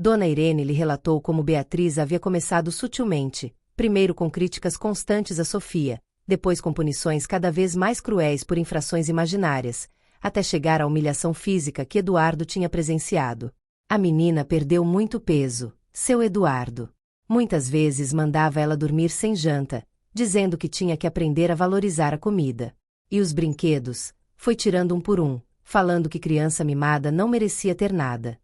Dona Irene lhe relatou como Beatriz havia começado sutilmente, primeiro com críticas constantes a Sofia, depois com punições cada vez mais cruéis por infrações imaginárias, até chegar à humilhação física que Eduardo tinha presenciado. A menina perdeu muito peso, seu Eduardo. Muitas vezes mandava ela dormir sem janta, dizendo que tinha que aprender a valorizar a comida. E os brinquedos, foi tirando um por um, falando que criança mimada não merecia ter nada.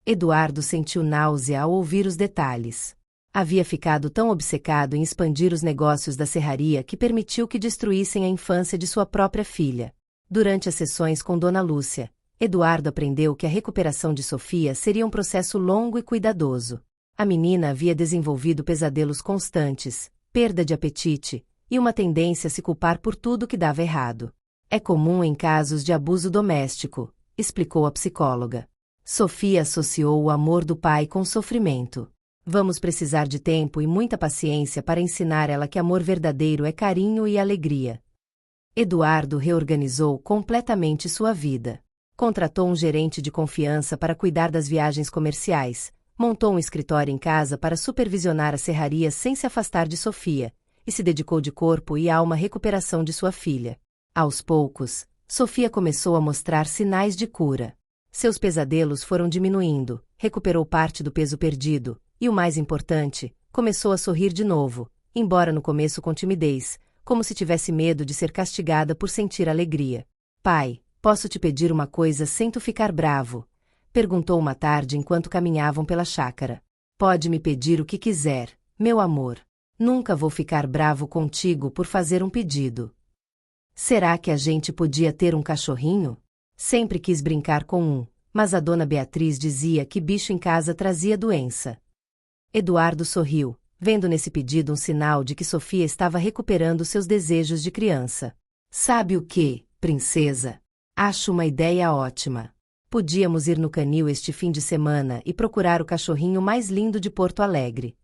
Eduardo sentiu náusea ao ouvir os detalhes. Havia ficado tão obcecado em expandir os negócios da serraria que permitiu que destruíssem a infância de sua própria filha. Durante as sessões com Dona Lúcia, Eduardo aprendeu que a recuperação de Sofia seria um processo longo e cuidadoso. A menina havia desenvolvido pesadelos constantes, perda de apetite, e uma tendência a se culpar por tudo que dava errado. É comum em casos de abuso doméstico, explicou a psicóloga. Sofia associou o amor do pai com sofrimento. Vamos precisar de tempo e muita paciência para ensinar ela que amor verdadeiro é carinho e alegria. Eduardo reorganizou completamente sua vida. Contratou um gerente de confiança para cuidar das viagens comerciais, montou um escritório em casa para supervisionar a serraria sem se afastar de Sofia, e se dedicou de corpo e alma à recuperação de sua filha. Aos poucos, Sofia começou a mostrar sinais de cura. Seus pesadelos foram diminuindo, recuperou parte do peso perdido, e o mais importante, começou a sorrir de novo, embora no começo com timidez, como se tivesse medo de ser castigada por sentir alegria. Pai, posso te pedir uma coisa sem tu ficar bravo? Perguntou uma tarde enquanto caminhavam pela chácara. Pode me pedir o que quiser, meu amor. Nunca vou ficar bravo contigo por fazer um pedido. Será que a gente podia ter um cachorrinho? Sempre quis brincar com um, mas a dona Beatriz dizia que bicho em casa trazia doença. Eduardo sorriu, vendo nesse pedido um sinal de que Sofia estava recuperando seus desejos de criança. Sabe o que, princesa? Acho uma ideia ótima. Podíamos ir no canil este fim de semana e procurar o cachorrinho mais lindo de Porto Alegre.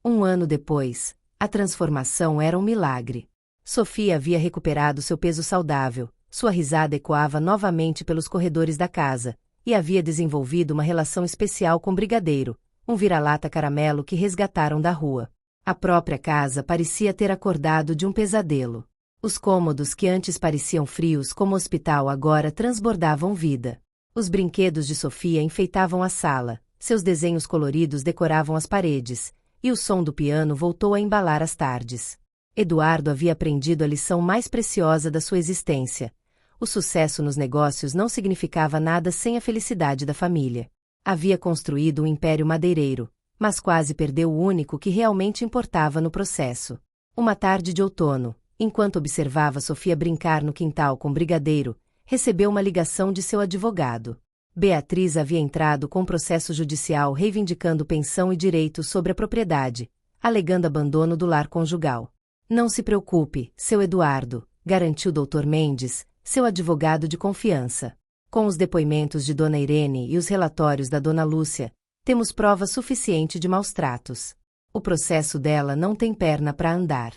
1 ano depois, a transformação era um milagre. Sofia havia recuperado seu peso saudável, sua risada ecoava novamente pelos corredores da casa, e havia desenvolvido uma relação especial com Brigadeiro, um vira-lata caramelo que resgataram da rua. A própria casa parecia ter acordado de um pesadelo. Os cômodos que antes pareciam frios como hospital agora transbordavam vida. Os brinquedos de Sofia enfeitavam a sala, seus desenhos coloridos decoravam as paredes, e o som do piano voltou a embalar as tardes. Eduardo havia aprendido a lição mais preciosa da sua existência. O sucesso nos negócios não significava nada sem a felicidade da família. Havia construído um império madeireiro, mas quase perdeu o único que realmente importava no processo. Uma tarde de outono, enquanto observava Sofia brincar no quintal com Brigadeiro, recebeu uma ligação de seu advogado. Beatriz havia entrado com processo judicial reivindicando pensão e direitos sobre a propriedade, alegando abandono do lar conjugal. Não se preocupe, seu Eduardo, garantiu Dr. Mendes, seu advogado de confiança. Com os depoimentos de Dona Irene e os relatórios da Dona Lúcia, temos prova suficiente de maus tratos. O processo dela não tem perna para andar.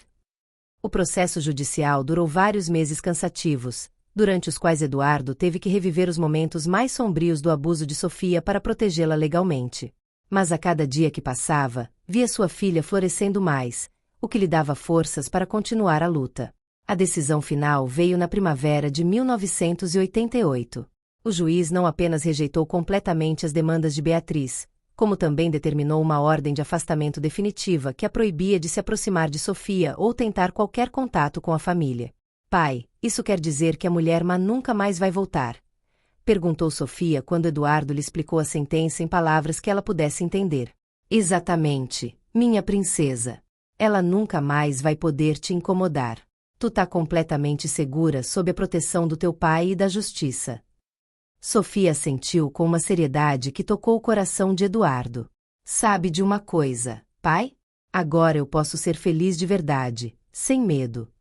O processo judicial durou vários meses cansativos, durante os quais Eduardo teve que reviver os momentos mais sombrios do abuso de Sofia para protegê-la legalmente. Mas a cada dia que passava, via sua filha florescendo mais, o que lhe dava forças para continuar a luta. A decisão final veio na primavera de 1988. O juiz não apenas rejeitou completamente as demandas de Beatriz, como também determinou uma ordem de afastamento definitiva que a proibia de se aproximar de Sofia ou tentar qualquer contato com a família. Pai, isso quer dizer que a mulher má nunca mais vai voltar? Perguntou Sofia quando Eduardo lhe explicou a sentença em palavras que ela pudesse entender. Exatamente, minha princesa. Ela nunca mais vai poder te incomodar. Tu tá completamente segura sob a proteção do teu pai e da justiça. Sofia assentiu com uma seriedade que tocou o coração de Eduardo. Sabe de uma coisa, pai? Agora eu posso ser feliz de verdade, sem medo.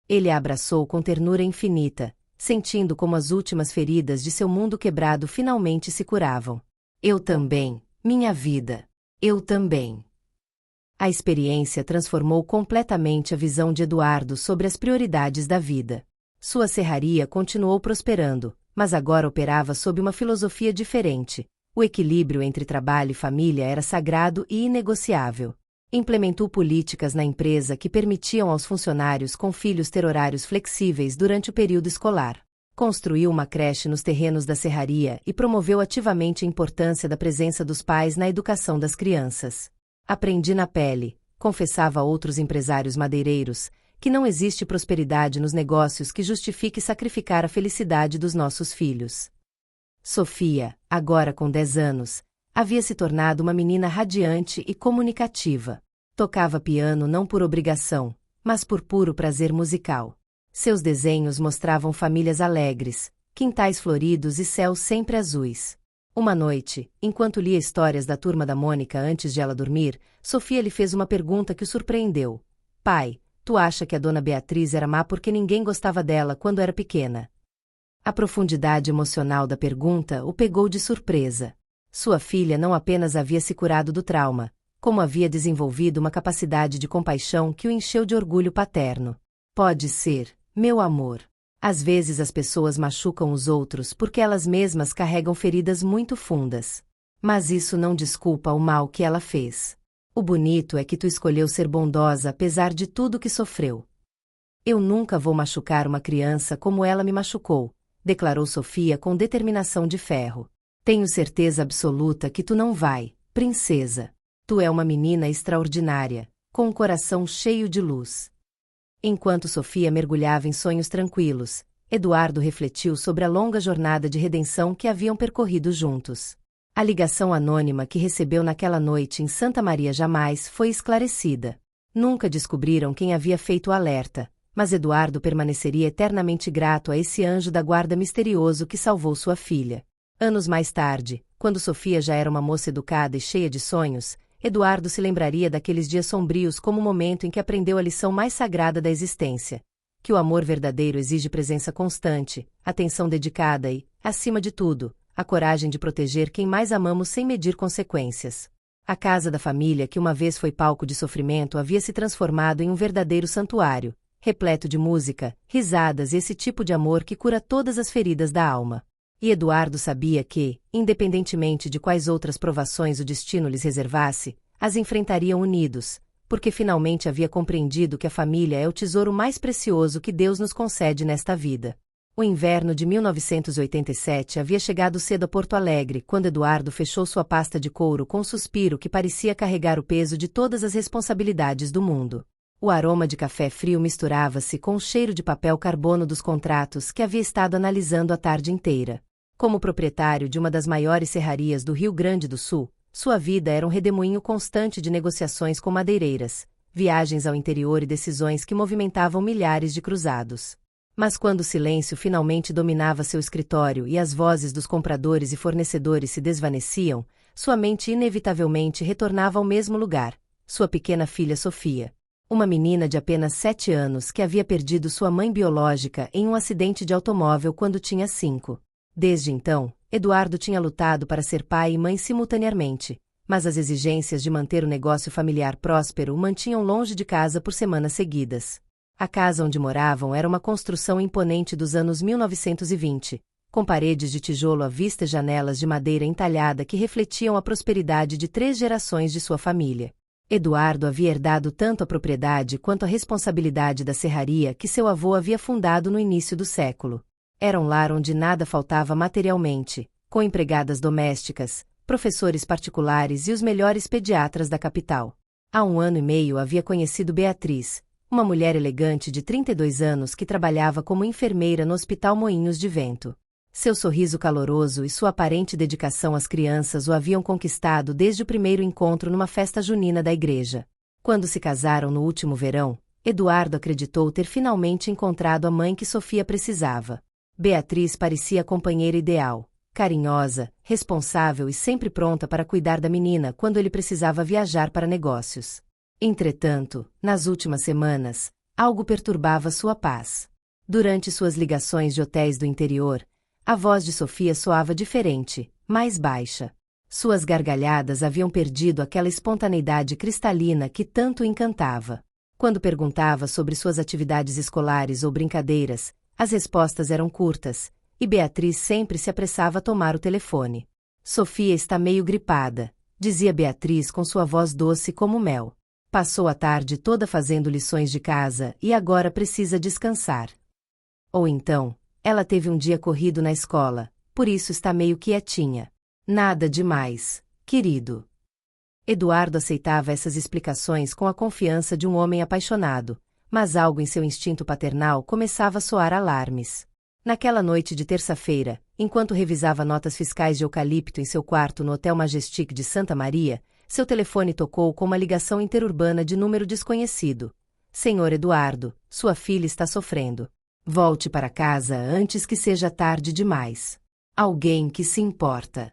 Ele a abraçou com ternura infinita, sentindo como as últimas feridas de seu mundo quebrado finalmente se curavam. Eu também, minha vida. Eu também. A experiência transformou completamente a visão de Eduardo sobre as prioridades da vida. Sua serraria continuou prosperando, mas agora operava sob uma filosofia diferente, O equilíbrio entre trabalho e família era sagrado e inegociável. Implementou políticas na empresa que permitiam aos funcionários com filhos ter horários flexíveis durante o período escolar. Construiu uma creche nos terrenos da serraria e promoveu ativamente a importância da presença dos pais na educação das crianças. Aprendi na pele, confessava a outros empresários madeireiros, que não existe prosperidade nos negócios que justifique sacrificar a felicidade dos nossos filhos. Sofia, agora com 10 anos, havia se tornado uma menina radiante e comunicativa. Tocava piano não por obrigação, mas por puro prazer musical. Seus desenhos mostravam famílias alegres, quintais floridos e céus sempre azuis. Uma noite, enquanto lia histórias da Turma da Mônica antes de ela dormir, Sofia lhe fez uma pergunta que o surpreendeu. Pai, tu acha que a dona Beatriz era má porque ninguém gostava dela quando era pequena? A profundidade emocional da pergunta o pegou de surpresa. Sua filha não apenas havia se curado do trauma, como havia desenvolvido uma capacidade de compaixão que o encheu de orgulho paterno. Pode ser, meu amor. Às vezes as pessoas machucam os outros porque elas mesmas carregam feridas muito fundas. Mas isso não desculpa o mal que ela fez. O bonito é que tu escolheu ser bondosa apesar de tudo que sofreu. Eu nunca vou machucar uma criança como ela me machucou, declarou Sofia com determinação de ferro. Tenho certeza absoluta que tu não vai, princesa. Tu é uma menina extraordinária, com um coração cheio de luz. Enquanto Sofia mergulhava em sonhos tranquilos, Eduardo refletiu sobre a longa jornada de redenção que haviam percorrido juntos. A ligação anônima que recebeu naquela noite em Santa Maria jamais foi esclarecida. Nunca descobriram quem havia feito o alerta, mas Eduardo permaneceria eternamente grato a esse anjo da guarda misterioso que salvou sua filha. Anos mais tarde, quando Sofia já era uma moça educada e cheia de sonhos, Eduardo se lembraria daqueles dias sombrios como o momento em que aprendeu a lição mais sagrada da existência: que o amor verdadeiro exige presença constante, atenção dedicada e, acima de tudo, a coragem de proteger quem mais amamos sem medir consequências. A casa da família, que uma vez foi palco de sofrimento, havia se transformado em um verdadeiro santuário, repleto de música, risadas e esse tipo de amor que cura todas as feridas da alma. E Eduardo sabia que, independentemente de quais outras provações o destino lhes reservasse, as enfrentariam unidos, porque finalmente havia compreendido que a família é o tesouro mais precioso que Deus nos concede nesta vida. O inverno de 1987 havia chegado cedo a Porto Alegre quando Eduardo fechou sua pasta de couro com um suspiro que parecia carregar o peso de todas as responsabilidades do mundo. O aroma de café frio misturava-se com o cheiro de papel carbono dos contratos que havia estado analisando a tarde inteira. Como proprietário de uma das maiores serrarias do Rio Grande do Sul, sua vida era um redemoinho constante de negociações com madeireiras, viagens ao interior e decisões que movimentavam milhares de cruzados. Mas quando o silêncio finalmente dominava seu escritório e as vozes dos compradores e fornecedores se desvaneciam, sua mente inevitavelmente retornava ao mesmo lugar: sua pequena filha Sofia. Uma menina de apenas 7 anos que havia perdido sua mãe biológica em um acidente de automóvel quando tinha 5. Desde então, Eduardo tinha lutado para ser pai e mãe simultaneamente, mas as exigências de manter o negócio familiar próspero o mantinham longe de casa por semanas seguidas. A casa onde moravam era uma construção imponente dos anos 1920, com paredes de tijolo à vista e janelas de madeira entalhada que refletiam a prosperidade de 3 gerações de sua família. Eduardo havia herdado tanto a propriedade quanto a responsabilidade da serraria que seu avô havia fundado no início do século. Era um lar onde nada faltava materialmente, com empregadas domésticas, professores particulares e os melhores pediatras da capital. Há 1 ano e meio havia conhecido Beatriz, uma mulher elegante de 32 anos que trabalhava como enfermeira no Hospital Moinhos de Vento. Seu sorriso caloroso e sua aparente dedicação às crianças o haviam conquistado desde o primeiro encontro numa festa junina da igreja. Quando se casaram no último verão, Eduardo acreditou ter finalmente encontrado a mãe que Sofia precisava. Beatriz parecia a companheira ideal, carinhosa, responsável e sempre pronta para cuidar da menina quando ele precisava viajar para negócios. Entretanto, nas últimas semanas, algo perturbava sua paz. Durante suas ligações de hotéis do interior, a voz de Sofia soava diferente, mais baixa. Suas gargalhadas haviam perdido aquela espontaneidade cristalina que tanto encantava. Quando perguntava sobre suas atividades escolares ou brincadeiras, as respostas eram curtas, e Beatriz sempre se apressava a tomar o telefone. Sofia está meio gripada, dizia Beatriz com sua voz doce como mel. Passou a tarde toda fazendo lições de casa e agora precisa descansar. Ou então, ela teve um dia corrido na escola, por isso está meio quietinha. Nada demais, querido. Eduardo aceitava essas explicações com a confiança de um homem apaixonado, mas algo em seu instinto paternal começava a soar alarmes. Naquela noite de terça-feira, enquanto revisava notas fiscais de eucalipto em seu quarto no Hotel Majestic de Santa Maria, seu telefone tocou com uma ligação interurbana de número desconhecido. Senhor Eduardo, sua filha está sofrendo. Volte para casa antes que seja tarde demais. Alguém que se importa.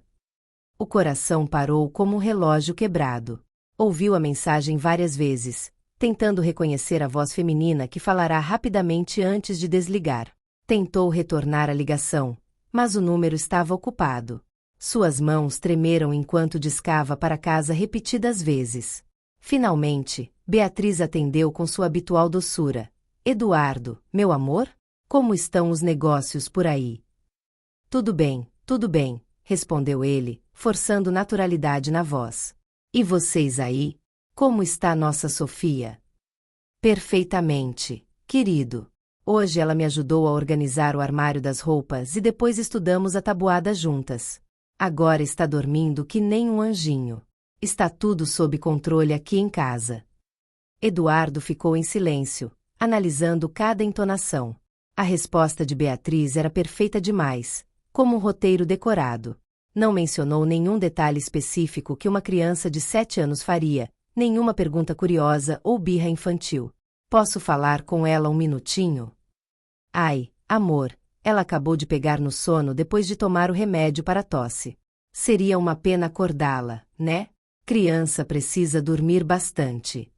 O coração parou como um relógio quebrado. Ouviu a mensagem várias vezes, tentando reconhecer a voz feminina que falará rapidamente antes de desligar. Tentou retornar a ligação, mas o número estava ocupado. Suas mãos tremeram enquanto discava para casa repetidas vezes. Finalmente, Beatriz atendeu com sua habitual doçura. Eduardo, meu amor? Como estão os negócios por aí? Tudo bem, respondeu ele, forçando naturalidade na voz. E vocês aí? Como está nossa Sofia? Perfeitamente, querido. Hoje ela me ajudou a organizar o armário das roupas e depois estudamos a tabuada juntas. Agora está dormindo que nem um anjinho. Está tudo sob controle aqui em casa. Eduardo ficou em silêncio, analisando cada entonação. A resposta de Beatriz era perfeita demais, como um roteiro decorado. Não mencionou nenhum detalhe específico que uma criança de 7 anos faria, nenhuma pergunta curiosa ou birra infantil. Posso falar com ela um minutinho? Ai, amor, ela acabou de pegar no sono depois de tomar o remédio para a tosse. Seria uma pena acordá-la, né? Criança precisa dormir bastante.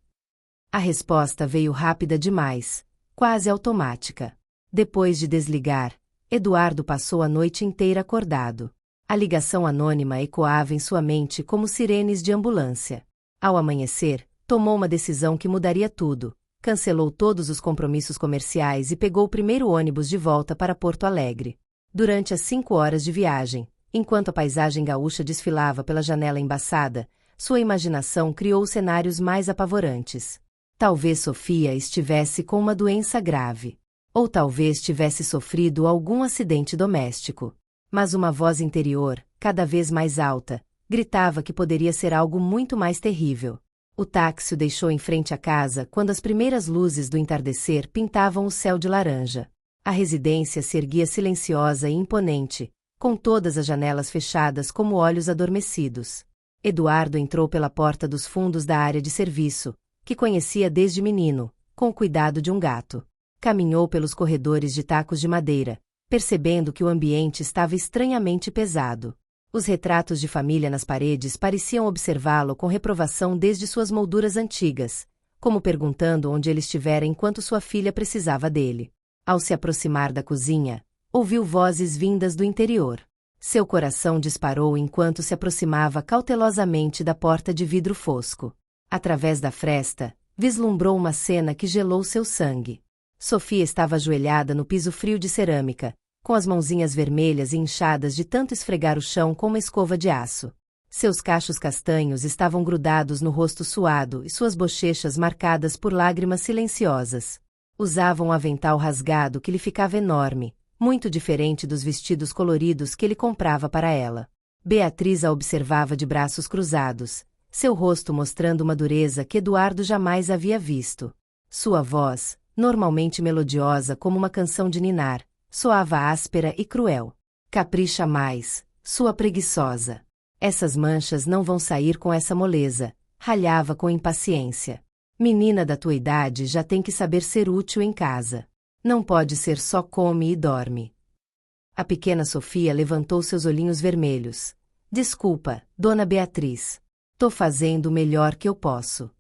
A resposta veio rápida demais, quase automática. Depois de desligar, Eduardo passou a noite inteira acordado. A ligação anônima ecoava em sua mente como sirenes de ambulância. Ao amanhecer, tomou uma decisão que mudaria tudo. Cancelou todos os compromissos comerciais e pegou o primeiro ônibus de volta para Porto Alegre. Durante as 5 horas de viagem, enquanto a paisagem gaúcha desfilava pela janela embaçada, sua imaginação criou cenários mais apavorantes. Talvez Sofia estivesse com uma doença grave. Ou talvez tivesse sofrido algum acidente doméstico. Mas uma voz interior, cada vez mais alta, gritava que poderia ser algo muito mais terrível. O táxi o deixou em frente à casa quando as primeiras luzes do entardecer pintavam o céu de laranja. A residência se erguia silenciosa e imponente, com todas as janelas fechadas como olhos adormecidos. Eduardo entrou pela porta dos fundos da área de serviço, que conhecia desde menino, com o cuidado de um gato. Caminhou pelos corredores de tacos de madeira, percebendo que o ambiente estava estranhamente pesado. Os retratos de família nas paredes pareciam observá-lo com reprovação desde suas molduras antigas, como perguntando onde ele estivera enquanto sua filha precisava dele. Ao se aproximar da cozinha, ouviu vozes vindas do interior. Seu coração disparou enquanto se aproximava cautelosamente da porta de vidro fosco. Através da fresta, vislumbrou uma cena que gelou seu sangue. Sofia estava ajoelhada no piso frio de cerâmica, com as mãozinhas vermelhas e inchadas de tanto esfregar o chão com uma escova de aço. Seus cachos castanhos estavam grudados no rosto suado e suas bochechas marcadas por lágrimas silenciosas. Usava um avental rasgado que lhe ficava enorme, muito diferente dos vestidos coloridos que ele comprava para ela. Beatriz a observava de braços cruzados, seu rosto mostrando uma dureza que Eduardo jamais havia visto. Sua voz, normalmente melodiosa como uma canção de ninar, soava áspera e cruel. Capricha mais, sua preguiçosa. Essas manchas não vão sair com essa moleza, ralhava com impaciência. Menina da tua idade já tem que saber ser útil em casa. Não pode ser só come e dorme. A pequena Sofia levantou seus olhinhos vermelhos. Desculpa, dona Beatriz. Tô fazendo o melhor que eu posso.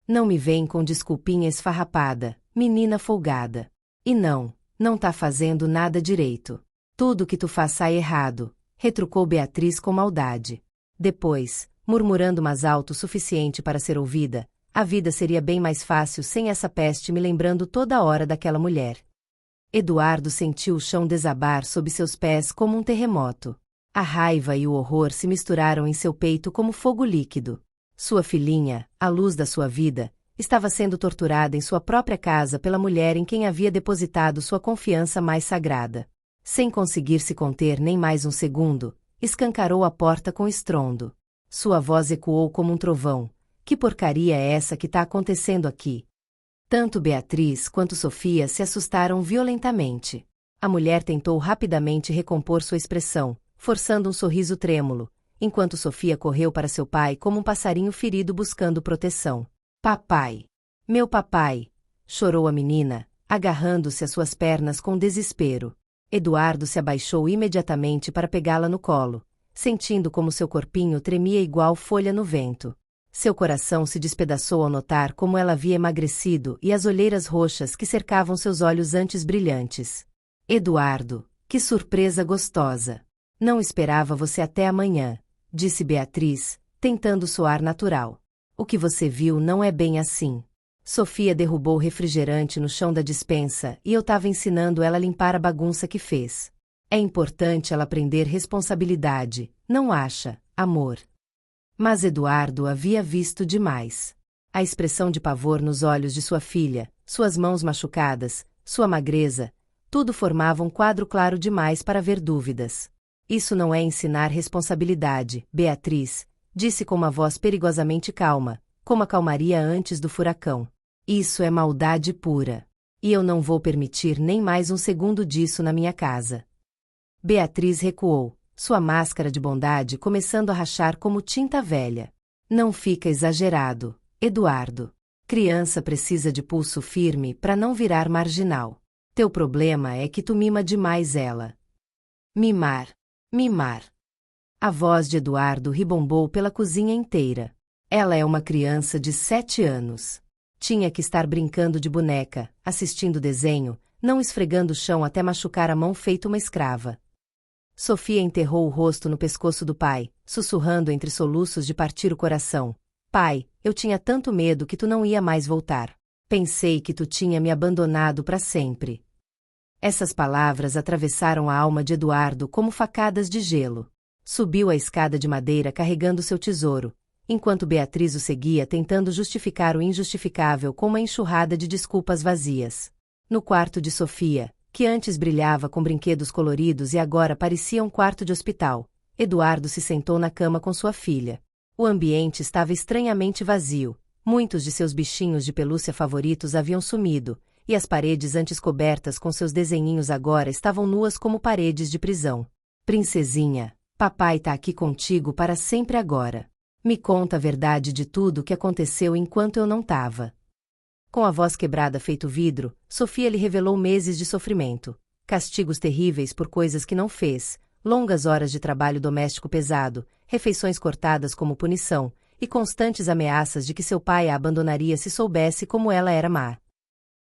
Não me vem com desculpinha esfarrapada, menina folgada. E não tá fazendo nada direito. Tudo que tu faz sai errado, retrucou Beatriz com maldade. Depois, murmurando mais alto o suficiente para ser ouvida, a vida seria bem mais fácil sem essa peste me lembrando toda hora daquela mulher. Eduardo sentiu o chão desabar sob seus pés como um terremoto. A raiva e o horror se misturaram em seu peito como fogo líquido. Sua filhinha, a luz da sua vida, estava sendo torturada em sua própria casa pela mulher em quem havia depositado sua confiança mais sagrada. Sem conseguir se conter nem mais um segundo, escancarou a porta com estrondo. Sua voz ecoou como um trovão. Que porcaria é essa que está acontecendo aqui? Tanto Beatriz quanto Sofia se assustaram violentamente. A mulher tentou rapidamente recompor sua expressão, forçando um sorriso trêmulo, enquanto Sofia correu para seu pai como um passarinho ferido buscando proteção. Papai! Meu papai! Chorou a menina, agarrando-se às suas pernas com desespero. Eduardo se abaixou imediatamente para pegá-la no colo, sentindo como seu corpinho tremia igual folha no vento. Seu coração se despedaçou ao notar como ela havia emagrecido e as olheiras roxas que cercavam seus olhos antes brilhantes. Eduardo, que surpresa gostosa! Não esperava você até amanhã, disse Beatriz, tentando soar natural. O que você viu não é bem assim. Sofia derrubou o refrigerante no chão da despensa e eu estava ensinando ela a limpar a bagunça que fez. É importante ela aprender responsabilidade, não acha, amor? Mas Eduardo havia visto demais. A expressão de pavor nos olhos de sua filha, suas mãos machucadas, sua magreza, tudo formava um quadro claro demais para haver dúvidas. Isso não é ensinar responsabilidade, Beatriz, disse com uma voz perigosamente calma, como a calmaria antes do furacão. Isso é maldade pura. E eu não vou permitir nem mais um segundo disso na minha casa. Beatriz recuou, sua máscara de bondade começando a rachar como tinta velha. Não fica exagerado, Eduardo. Criança precisa de pulso firme para não virar marginal. Teu problema é que tu mima demais ela. Mimar. Mimar. A voz de Eduardo ribombou pela cozinha inteira. Ela é uma criança de 7 anos. Tinha que estar brincando de boneca, assistindo desenho, não esfregando o chão até machucar a mão feito uma escrava. Sofia enterrou o rosto no pescoço do pai, sussurrando entre soluços de partir o coração. Pai, eu tinha tanto medo que tu não ia mais voltar. Pensei que tu tinha me abandonado para sempre. Essas palavras atravessaram a alma de Eduardo como facadas de gelo. Subiu a escada de madeira carregando seu tesouro, enquanto Beatriz o seguia tentando justificar o injustificável com uma enxurrada de desculpas vazias. No quarto de Sofia, que antes brilhava com brinquedos coloridos e agora parecia um quarto de hospital, Eduardo se sentou na cama com sua filha. O ambiente estava estranhamente vazio, muitos de seus bichinhos de pelúcia favoritos haviam sumido, e as paredes antes cobertas com seus desenhinhos agora estavam nuas como paredes de prisão. Princesinha, papai tá aqui contigo para sempre agora. Me conta a verdade de tudo o que aconteceu enquanto eu não tava. Com a voz quebrada feito vidro, Sofia lhe revelou meses de sofrimento, castigos terríveis por coisas que não fez, longas horas de trabalho doméstico pesado, refeições cortadas como punição, e constantes ameaças de que seu pai a abandonaria se soubesse como ela era má.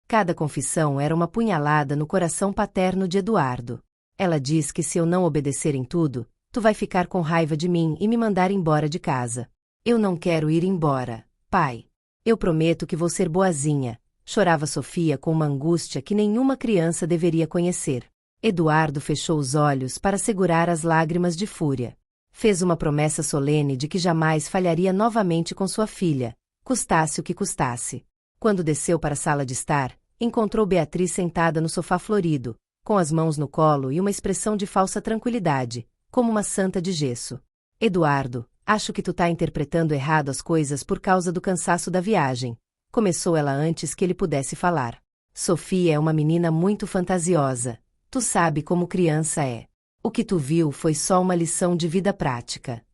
Cada confissão era uma punhalada no coração paterno de Eduardo. Ela diz que se eu não obedecer em tudo, tu vai ficar com raiva de mim e me mandar embora de casa. Eu não quero ir embora, pai. Eu prometo que vou ser boazinha, chorava Sofia com uma angústia que nenhuma criança deveria conhecer. Eduardo fechou os olhos para segurar as lágrimas de fúria. Fez uma promessa solene de que jamais falharia novamente com sua filha, custasse o que custasse. Quando desceu para a sala de estar, encontrou Beatriz sentada no sofá florido, com as mãos no colo e uma expressão de falsa tranquilidade, como uma santa de gesso. Eduardo, acho que tu tá interpretando errado as coisas por causa do cansaço da viagem. Começou ela antes que ele pudesse falar. Sofia é uma menina muito fantasiosa. Tu sabe como criança é. O que tu viu foi só uma lição de vida prática.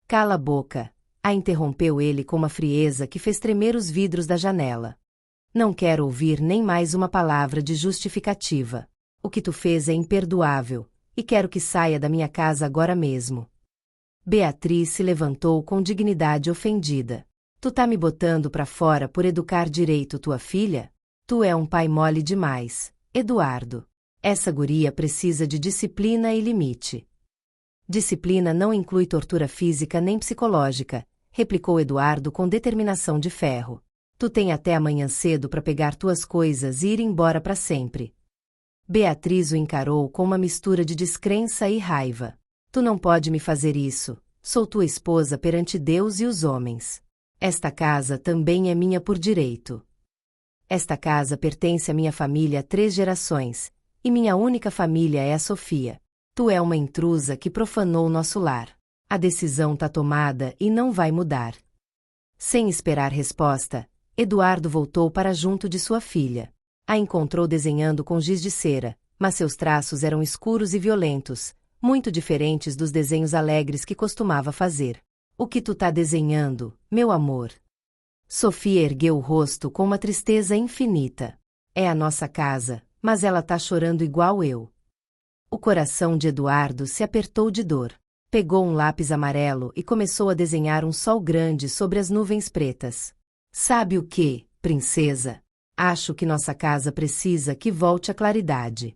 Cala a boca, a interrompeu ele com uma frieza que fez tremer os vidros da janela. Não quero ouvir nem mais uma palavra de justificativa. O que tu fez é imperdoável, e quero que saia da minha casa agora mesmo. Beatriz se levantou com dignidade ofendida. Tu tá me botando pra fora por educar direito tua filha? Tu é um pai mole demais, Eduardo. Essa guria precisa de disciplina e limite. Disciplina não inclui tortura física nem psicológica, replicou Eduardo com determinação de ferro. Tu tem até amanhã cedo para pegar tuas coisas e ir embora para sempre. Beatriz o encarou com uma mistura de descrença e raiva. Tu não pode me fazer isso. Sou tua esposa perante Deus e os homens. Esta casa também é minha por direito. Esta casa pertence à minha família há 3 gerações, e minha única família é a Sofia. Tu é uma intrusa que profanou nosso lar. A decisão tá tomada e não vai mudar. Sem esperar resposta, Eduardo voltou para junto de sua filha. A encontrou desenhando com giz de cera, mas seus traços eram escuros e violentos, muito diferentes dos desenhos alegres que costumava fazer. O que tu tá desenhando, meu amor? Sofia ergueu o rosto com uma tristeza infinita. É a nossa casa, mas ela tá chorando igual eu. O coração de Eduardo se apertou de dor. Pegou um lápis amarelo e começou a desenhar um sol grande sobre as nuvens pretas. Sabe o que, princesa? Acho que nossa casa precisa que volte à claridade.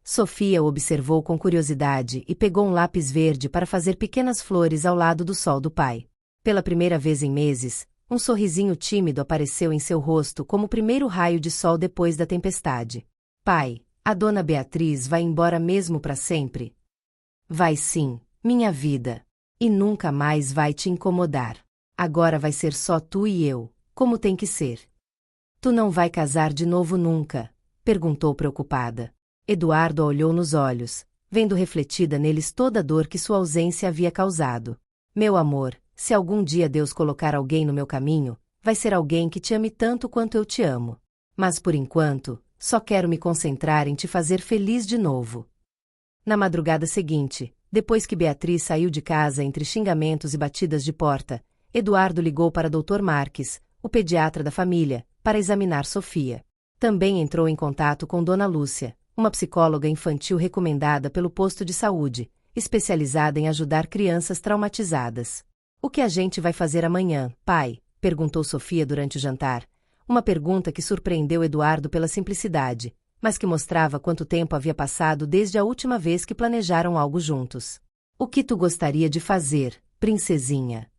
Sofia o observou com curiosidade e pegou um lápis verde para fazer pequenas flores ao lado do sol do pai. Pela primeira vez em meses, um sorrisinho tímido apareceu em seu rosto como o primeiro raio de sol depois da tempestade. Pai, a dona Beatriz vai embora mesmo para sempre? Vai sim, minha vida. E nunca mais vai te incomodar. Agora vai ser só tu e eu, como tem que ser. Tu não vai casar de novo nunca? Perguntou preocupada. Eduardo a olhou nos olhos, vendo refletida neles toda a dor que sua ausência havia causado. Meu amor, se algum dia Deus colocar alguém no meu caminho, vai ser alguém que te ame tanto quanto eu te amo. Mas por enquanto, só quero me concentrar em te fazer feliz de novo. Na madrugada seguinte, depois que Beatriz saiu de casa entre xingamentos e batidas de porta, Eduardo ligou para Dr. Marques, o pediatra da família, para examinar Sofia. Também entrou em contato com Dona Lúcia, uma psicóloga infantil recomendada pelo posto de saúde, especializada em ajudar crianças traumatizadas. O que a gente vai fazer amanhã, pai? Perguntou Sofia durante o jantar. Uma pergunta que surpreendeu Eduardo pela simplicidade, mas que mostrava quanto tempo havia passado desde a última vez que planejaram algo juntos. O que tu gostaria de fazer, princesinha?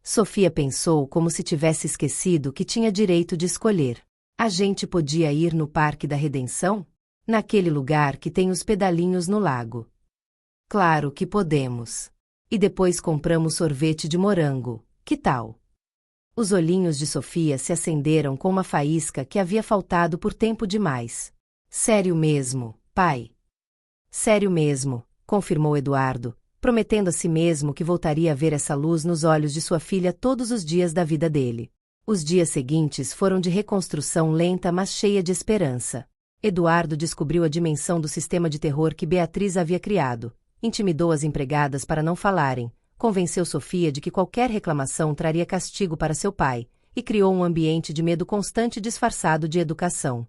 Sofia pensou como se tivesse esquecido que tinha direito de escolher. A gente podia ir no Parque da Redenção? Naquele lugar que tem os pedalinhos no lago. Claro que podemos. E depois compramos sorvete de morango, que tal? Os olhinhos de Sofia se acenderam com uma faísca que havia faltado por tempo demais. Sério mesmo, pai? Sério mesmo, confirmou Eduardo, prometendo a si mesmo que voltaria a ver essa luz nos olhos de sua filha todos os dias da vida dele. Os dias seguintes foram de reconstrução lenta mas cheia de esperança. Eduardo descobriu a dimensão do sistema de terror que Beatriz havia criado, intimidou as empregadas para não falarem, convenceu Sofia de que qualquer reclamação traria castigo para seu pai, e criou um ambiente de medo constante disfarçado de educação.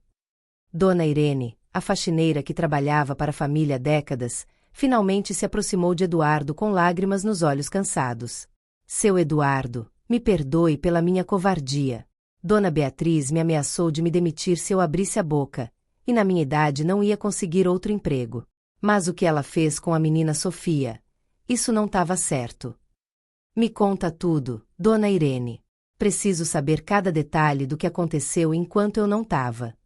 Dona Irene, a faxineira que trabalhava para a família há décadas, finalmente se aproximou de Eduardo com lágrimas nos olhos cansados. Seu Eduardo, me perdoe pela minha covardia. Dona Beatriz me ameaçou de me demitir se eu abrisse a boca, e na minha idade não ia conseguir outro emprego. Mas o que ela fez com a menina Sofia? Isso não estava certo. Me conta tudo, Dona Irene. Preciso saber cada detalhe do que aconteceu enquanto eu não estava.